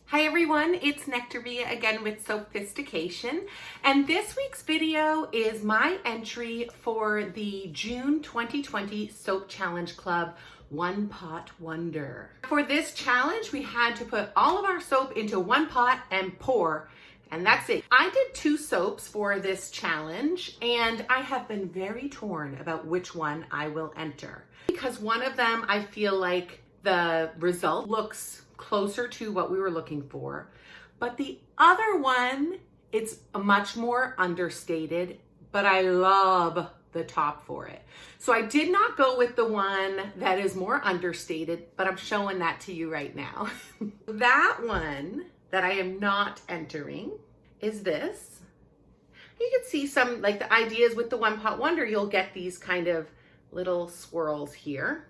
Hi everyone, it's Nectaria again with Sophistication, and this week's video is my entry for the June 2020 Soap Challenge Club One Pot Wonder. For this challenge, we had to put all of our soap into one pot and pour, and that's it. I did 2 soaps for this challenge, and I have been very torn about which one I will enter. Because one of them, I feel like the result looks closer to what we were looking for. But the other one, it's much more understated, but I love the top for it. So I did not go with the one that is more understated, but I'm showing that to you right now. That one that I am not entering is this. You can see some, like the ideas with the One Pot Wonder, you'll get these kind of little swirls here,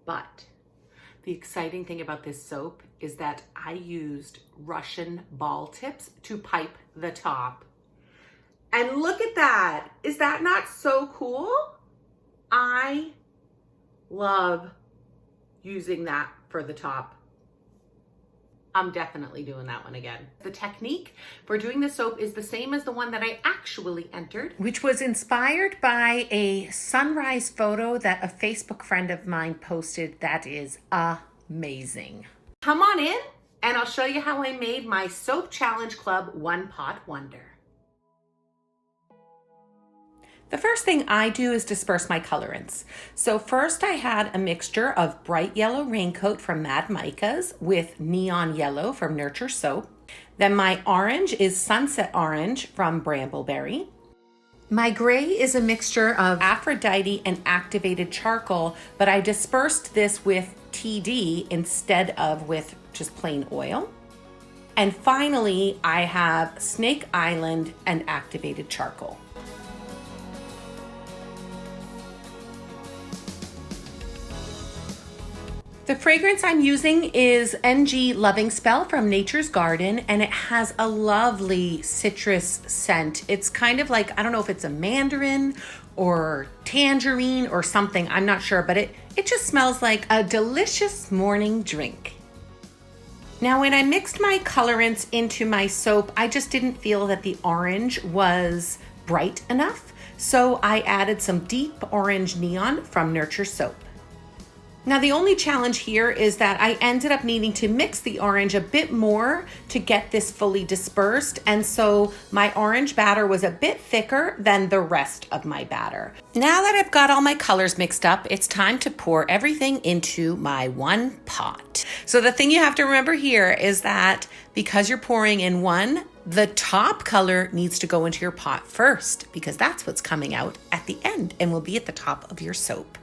but the exciting thing about this soap is that I used Russian ball tips to pipe the top. And look at that. Is that not so cool? I love using that for the top. I'm definitely doing that one again. The technique for doing the soap is the same as the one that I actually entered, which was inspired by a sunrise photo that a Facebook friend of mine posted that is amazing. Come on in and I'll show you how I made my Soap Challenge Club One Pot Wonder. The first thing I do is disperse my colorants. So first I had a mixture of bright yellow raincoat from Mad Micas with neon yellow from Nurture Soap. Then my orange is sunset orange from Brambleberry. My gray is a mixture of Aphrodite and activated charcoal, but I dispersed this with TD instead of with just plain oil. And finally, I have Snake Island and activated charcoal. The fragrance I'm using is NG Loving Spell from Nature's Garden, and it has a lovely citrus scent. It's kind of like, I don't know if it's a mandarin or tangerine or something, I'm not sure, but it just smells like a delicious morning drink. Now, when I mixed my colorants into my soap, I just didn't feel that the orange was bright enough, so I added some deep orange neon from Nurture Soap. Now, the only challenge here is that I ended up needing to mix the orange a bit more to get this fully dispersed. And so my orange batter was a bit thicker than the rest of my batter. Now that I've got all my colors mixed up, it's time to pour everything into my one pot. So the thing you have to remember here is that because you're pouring in one, the top color needs to go into your pot first, because that's what's coming out at the end and will be at the top of your soap.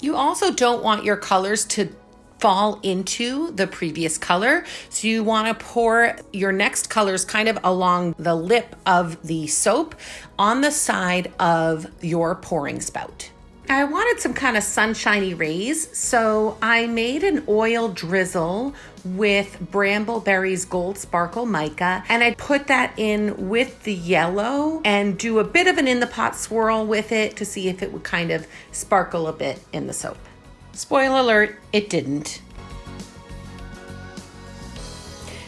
You also don't want your colors to fall into the previous color. So you want to pour your next colors kind of along the lip of the soap on the side of your pouring spout. I wanted some kind of sunshiny rays, so I made an oil drizzle with Brambleberry's Gold Sparkle Mica, and I put that in with the yellow and do a bit of an in the pot swirl with it to see if it would kind of sparkle a bit in the soap. Spoiler alert, it didn't.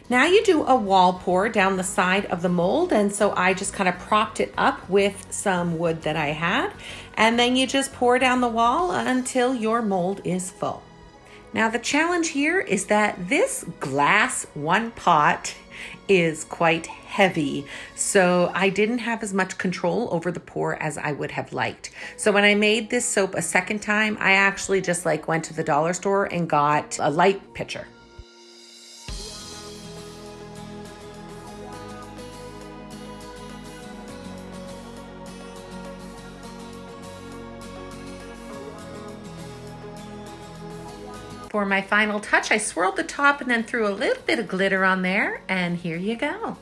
Now you do a wall pour down the side of the mold, and so I just kind of propped it up with some wood that I had, and then you just pour down the wall until your mold is full. Now the challenge here is that this glass one pot is quite heavy, so I didn't have as much control over the pour as I would have liked. So when I made this soap a second time, I actually just went to the dollar store and got a light pitcher. For my final touch, I swirled the top and then threw a little bit of glitter on there, and here you go.